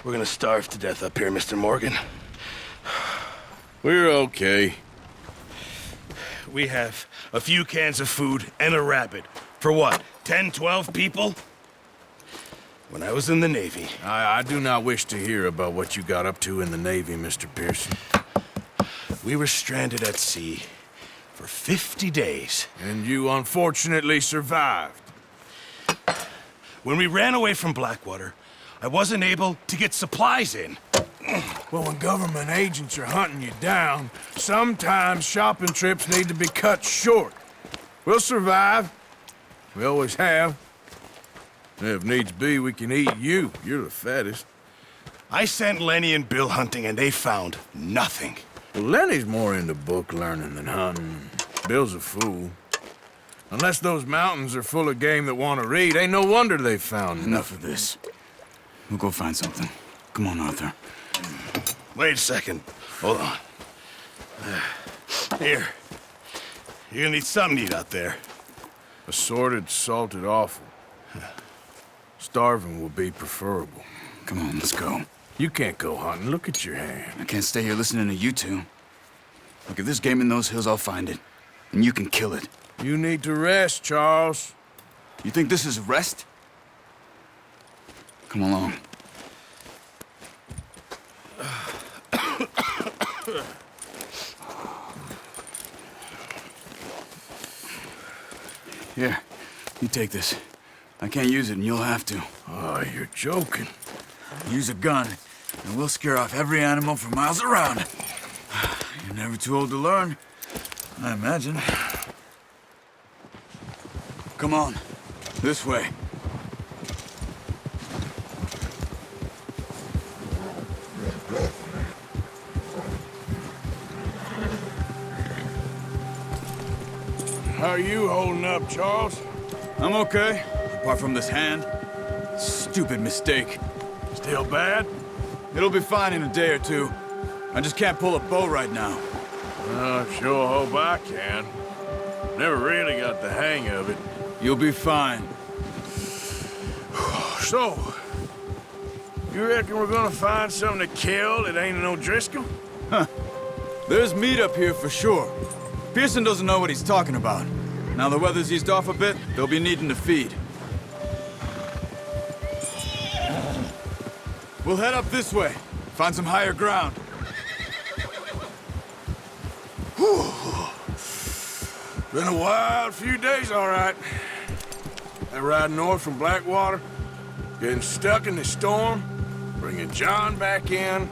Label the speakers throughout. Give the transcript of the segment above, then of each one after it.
Speaker 1: We're gonna starve to death up here, Mr. Morgan.
Speaker 2: We're okay.
Speaker 1: We have a few cans of food and a rabbit. For what, 10, 12 people? When I was in the Navy...
Speaker 2: I do not wish to hear about what you got up to in the Navy, Mr. Pearson.
Speaker 1: We were stranded at sea for 50 days.
Speaker 2: And you unfortunately survived.
Speaker 1: When we ran away from Blackwater, I wasn't able to get supplies in.
Speaker 2: Well, when government agents are hunting you down, sometimes shopping trips need to be cut short. We'll survive. We always have. If needs be, we can eat you. You're the fattest.
Speaker 1: I sent Lenny and Bill hunting, and they found nothing.
Speaker 2: Well, Lenny's more into book learning than hunting. Bill's a fool. Unless those mountains are full of game that want to read, ain't no wonder they found
Speaker 3: Enough of this. We'll go find something. Come on, Arthur.
Speaker 1: Wait a second. Hold on. Here. You're gonna need something to eat out there.
Speaker 2: Assorted, salted offal. Starving will be preferable.
Speaker 3: Come on, let's go.
Speaker 2: You can't go hunting. Look at your hand.
Speaker 3: I can't stay here listening to you two. Look, if there's game in those hills, I'll find it. And you can kill it.
Speaker 2: You need to rest, Charles.
Speaker 3: You think this is rest? Come along. Here, you take this. I can't use it, and you'll have to.
Speaker 2: Oh, you're joking.
Speaker 3: Use a gun, and we'll scare off every animal for miles around. You're never too old to learn, I imagine. Come on, this way.
Speaker 2: How are you holding up, Charles?
Speaker 3: I'm okay, apart from this hand. Stupid mistake.
Speaker 2: Still bad?
Speaker 3: It'll be fine in a day or two. I just can't pull a bow right now.
Speaker 2: I sure hope I can. Never really got the hang of it.
Speaker 3: You'll be fine.
Speaker 2: So, you reckon we're gonna find something to kill that ain't no Driscoll?
Speaker 3: There's meat up here for sure. Pearson doesn't know what he's talking about. Now the weather's eased off a bit, they'll be needing to feed. We'll head up this way. Find some higher ground.
Speaker 2: Been a wild few days, all right. That ride north from Blackwater, getting stuck in the storm, bringing John back in.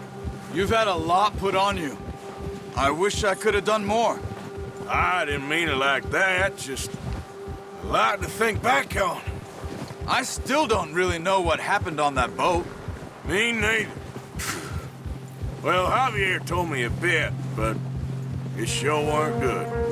Speaker 3: You've had a lot put on you. I wish I could have done more.
Speaker 2: I didn't mean it like that, just a lot to think back on.
Speaker 3: I still don't really know what happened on that boat.
Speaker 2: Me neither. Well, Javier told me a bit, but it sure weren't good.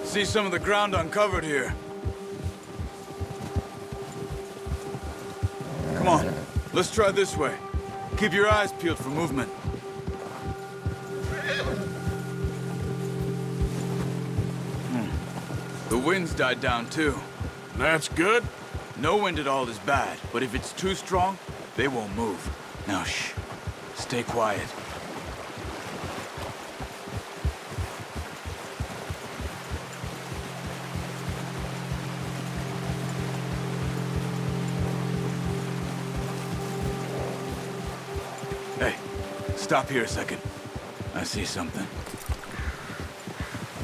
Speaker 3: See some of the ground uncovered here. Come on, let's try this way. Keep your eyes peeled for movement. The wind's died down too.
Speaker 2: That's good.
Speaker 3: No wind at all is bad, but if it's too strong, they won't move. Now shh, stay quiet. Hey, stop here a second. I see something.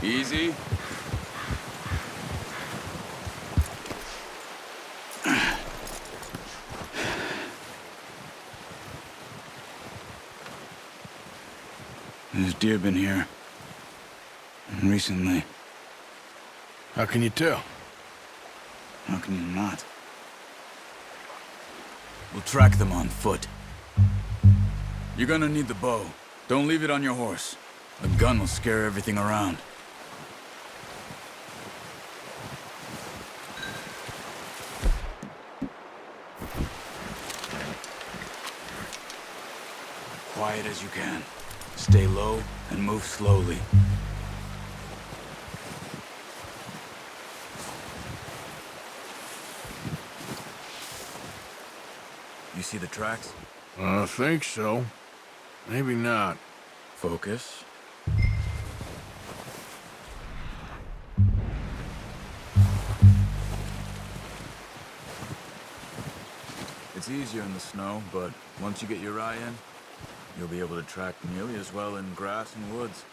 Speaker 3: Easy. There's deer been here. Recently.
Speaker 2: How can you tell?
Speaker 3: How can you not? We'll track them on foot. You're gonna need the bow. Don't leave it on your horse. A gun will scare everything around. Quiet as you can. Stay low and move slowly. You see the tracks?
Speaker 2: I think so. Maybe not.
Speaker 3: Focus. It's easier in the snow, but once you get your eye in, you'll be able to track nearly as well in grass and woods.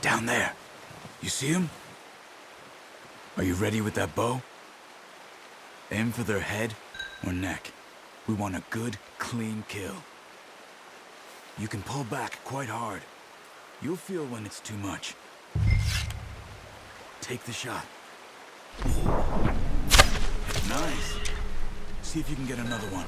Speaker 3: Down there. You see him? Are you ready with that bow? Aim for their head or neck. We want a good, clean kill. You can pull back quite hard. You'll feel when it's too much. Take the shot. Nice. See if you can get another one.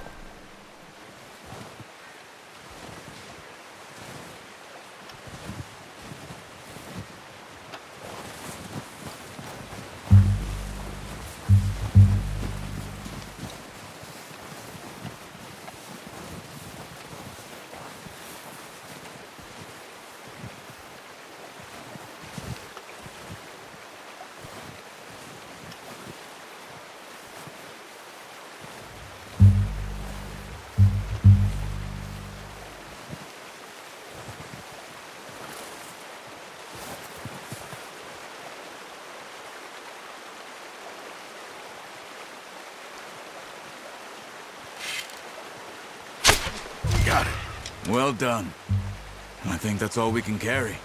Speaker 2: Got it.
Speaker 3: Well done. I think that's all we can carry.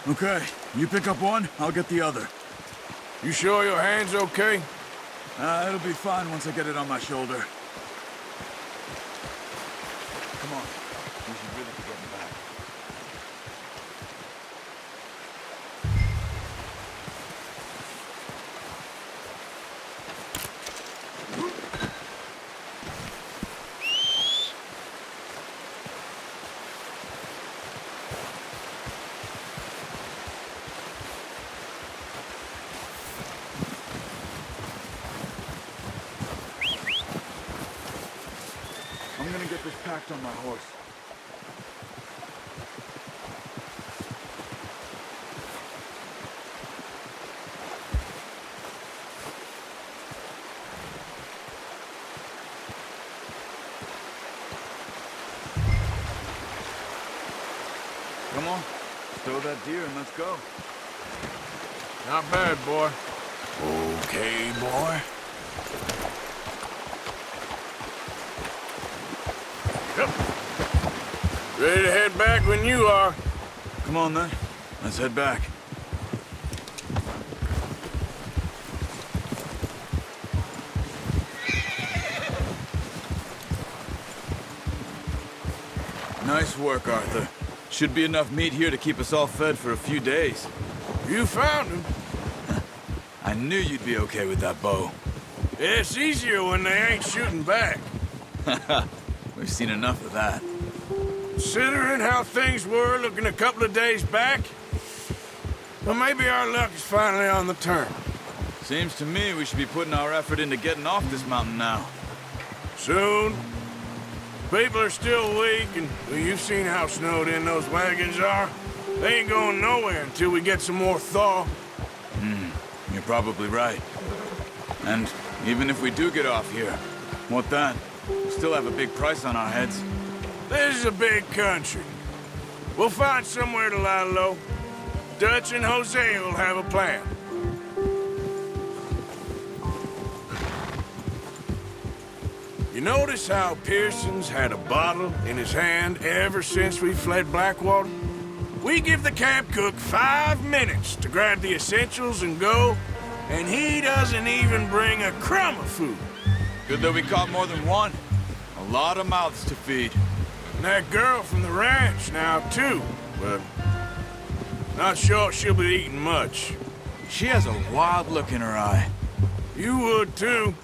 Speaker 3: Okay, you pick up one, I'll get the other.
Speaker 2: You sure your hand's okay?
Speaker 3: It'll be fine once I get it on my shoulder. Come on, we should really be getting back. I'm gonna get this packed on my horse. Come on, stow that deer and let's go.
Speaker 2: Not bad, boy. Okay, boy. Yep. Ready to head back when you are.
Speaker 3: Come on then, let's head back. Nice work, Arthur. Should be enough meat here to keep us all fed for a few days.
Speaker 2: You found him.
Speaker 3: I knew you'd be okay with that bow.
Speaker 2: It's easier when they ain't shooting back.
Speaker 3: We've seen enough of that.
Speaker 2: Considering how things were looking a couple of days back, well, maybe our luck is finally on the turn.
Speaker 3: Seems to me we should be putting our effort into getting off this mountain now.
Speaker 2: Soon. People are still weak, and well, you've seen how snowed in those wagons are. They ain't going nowhere until we get some more thaw.
Speaker 3: You're probably right. And even if we do get off here, what then? We still have a big price on our heads.
Speaker 2: This is a big country. We'll find somewhere to lie low. Dutch and Hosea will have a plan. You notice how Pearson's had a bottle in his hand ever since we fled Blackwater? We give the camp cook 5 minutes to grab the essentials and go, and he doesn't even bring a crumb of food.
Speaker 3: Good that we caught more than one. A lot of mouths to feed.
Speaker 2: And that girl from the ranch now, too. But not sure she'll be eating much.
Speaker 3: She has a wild look in her eye.
Speaker 2: You would, too.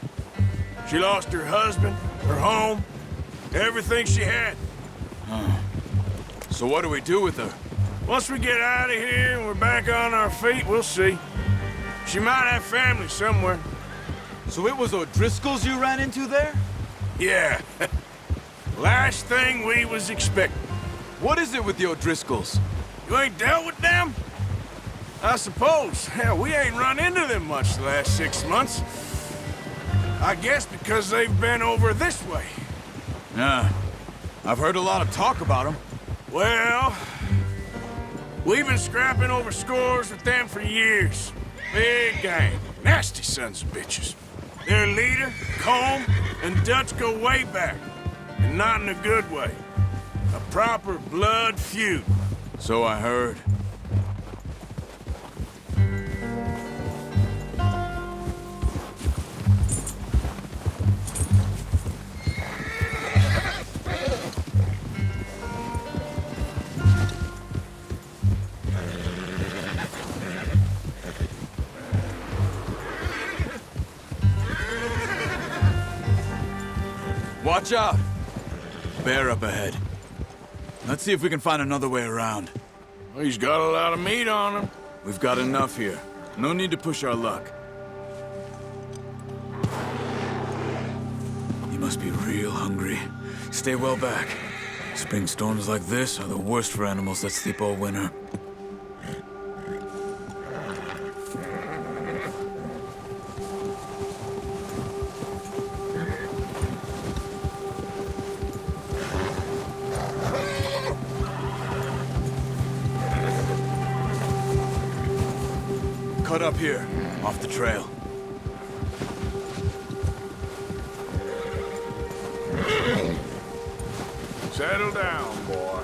Speaker 2: She lost her husband, her home, everything she had.
Speaker 3: So what do we do with her?
Speaker 2: Once we get out of here and we're back on our feet, we'll see. She might have family somewhere.
Speaker 3: So it was O'Driscoll's you ran into there?
Speaker 2: Yeah. Last thing we was expecting.
Speaker 3: What is it with the O'Driscolls?
Speaker 2: You ain't dealt with them? I suppose. Hell, we ain't run into them much the last 6 months. I guess because they've been over this way.
Speaker 3: Yeah. I've heard a lot of talk about them.
Speaker 2: Well, we've been scrapping over scores with them for years. Big gang. Nasty sons of bitches. Their leader, Colm, and Dutch go way back. And not in a good way. A proper blood feud.
Speaker 3: So I heard. Watch out! Bear up ahead. Let's see if we can find another way around.
Speaker 2: Well, he's got a lot of meat on him.
Speaker 3: We've got enough here. No need to push our luck. You must be real hungry. Stay well back. Spring storms like this are the worst for animals that sleep all winter. Cut up here, off the trail.
Speaker 2: Settle down, boy.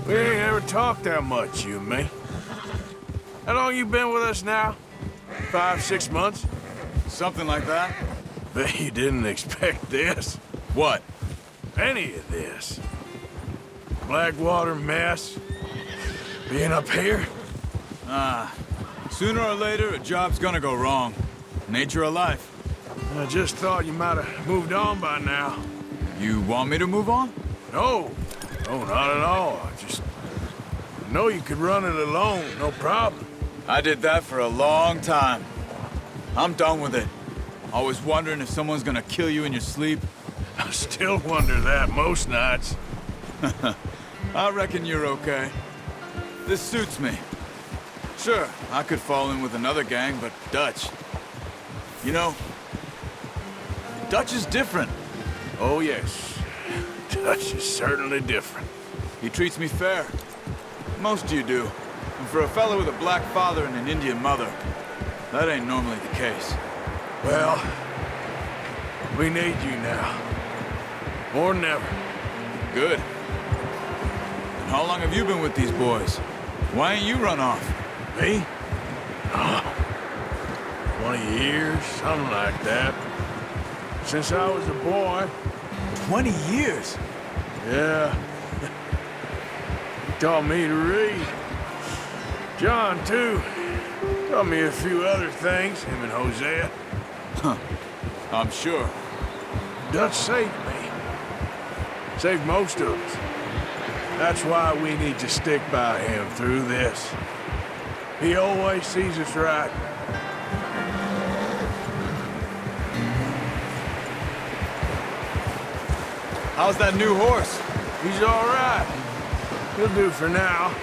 Speaker 2: We ain't ever talked that much, you and me. How long you been with us now? 5, 6 months?
Speaker 3: Something like that?
Speaker 2: Bet you didn't expect this.
Speaker 3: What?
Speaker 2: Any of this. Blackwater mess. Being up here.
Speaker 3: Sooner or later, a job's gonna go wrong. Nature of life.
Speaker 2: I just thought you might have moved on by now.
Speaker 3: You want me to move on?
Speaker 2: No. No, not at all. I just know you could run it alone, no problem.
Speaker 3: I did that for a long time. I'm done with it. Always wondering if someone's gonna kill you in your sleep.
Speaker 2: I still wonder that most nights.
Speaker 3: I reckon you're okay. This suits me. Sure, I could fall in with another gang, but Dutch... You know, Dutch is different.
Speaker 2: Oh, yes. Dutch is certainly different.
Speaker 3: He treats me fair. Most of you do. And for a fellow with a black father and an Indian mother, that ain't normally the case.
Speaker 2: Well, we need you now. More than ever.
Speaker 3: Good. And how long have you been with these boys? Why ain't you run off?
Speaker 2: Me? 20 years, something like that. Since I was a boy.
Speaker 3: 20 years?
Speaker 2: Yeah. He taught me to read. John, too. Taught me a few other things, him and Hosea.
Speaker 3: Huh. I'm sure.
Speaker 2: Dutch saved me. Saved most of us. That's why we need to stick by him through this. He always sees us right.
Speaker 3: How's that new horse?
Speaker 2: He's all right. He'll do for now.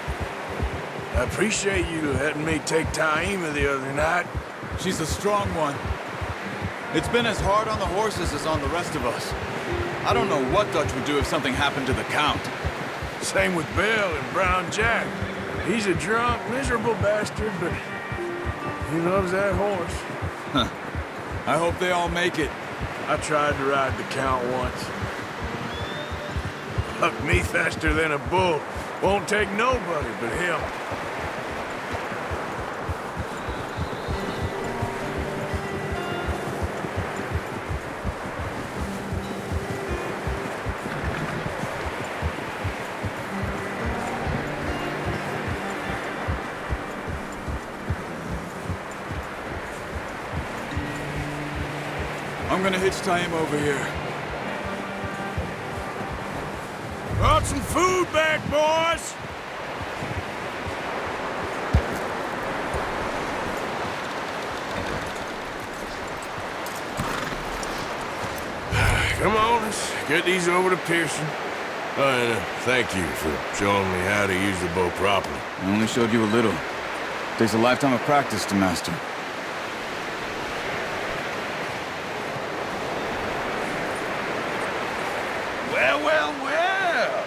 Speaker 2: I appreciate you letting me take Taima the other night.
Speaker 3: She's a strong one. It's been as hard on the horses as on the rest of us. I don't know what Dutch would do if something happened to the Count.
Speaker 2: Same with Bill and Brown Jack. He's a drunk, miserable bastard, but he loves that horse.
Speaker 3: I hope they all make it.
Speaker 2: I tried to ride the Count once. Hucked me faster than a bull. Won't take nobody but him.
Speaker 3: I'm gonna hitch Taima over here.
Speaker 2: Brought some food back, boys! Come on, let's get these over to Pearson. And thank you for showing me how to use the bow properly.
Speaker 3: I only showed you a little. Takes a lifetime of practice to master.
Speaker 1: Well, well, well.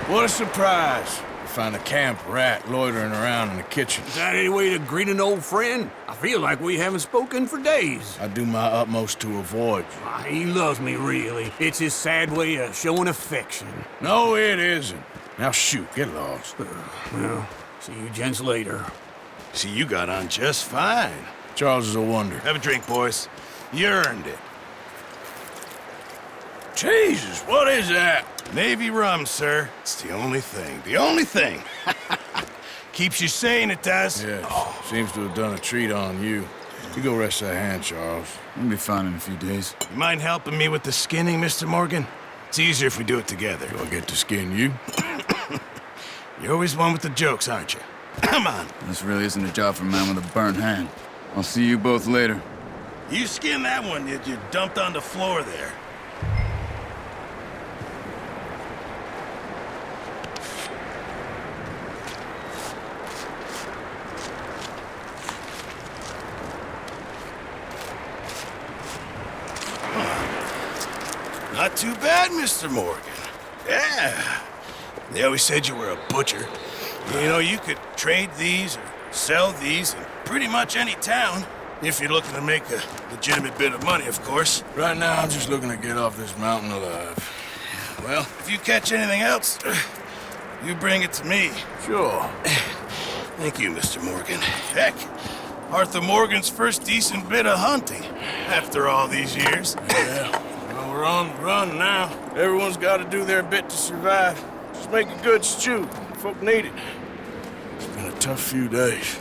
Speaker 2: What a surprise. To find a camp rat loitering around in the kitchen.
Speaker 4: Is that any way to greet an old friend? I feel like we haven't spoken for days.
Speaker 2: I do my utmost to avoid you.
Speaker 4: He loves me, really. It's his sad way of showing affection.
Speaker 2: No, it isn't. Now shoot, get lost.
Speaker 4: Well, see you gents later.
Speaker 1: See, you got on just fine.
Speaker 2: Charles is a wonder.
Speaker 1: Have a drink, boys. You earned it.
Speaker 2: Jesus, what is that?
Speaker 1: Navy rum, sir. It's the only thing. The only thing. Keeps you sane, it does.
Speaker 2: Yes, seems to have done a treat on you. You go rest that hand, Charles.
Speaker 3: We'll be fine in a few days.
Speaker 1: You mind helping me with the skinning, Mr. Morgan? It's easier if we do it together.
Speaker 2: Do I get to skin you?
Speaker 1: You're always one with the jokes, aren't you? Come on.
Speaker 3: This really isn't a job for a man with a burnt hand. I'll see you both later.
Speaker 1: You skin that one that you dumped on the floor there. Not too bad, Mr. Morgan. Yeah. They always said you were a butcher. You know, you could trade these or sell these in pretty much any town. If you're looking to make a legitimate bit of money, of course.
Speaker 2: Right now, I'm just looking to get off this mountain alive.
Speaker 1: Well, if you catch anything else, you bring it to me.
Speaker 2: Sure.
Speaker 1: Thank you, Mr. Morgan. Heck, Arthur Morgan's first decent bit of hunting after all these years.
Speaker 2: Yeah. Well, we're on the run now. Everyone's got to do their bit to survive. Just make a good stew. Folk need it. It's been a tough few days.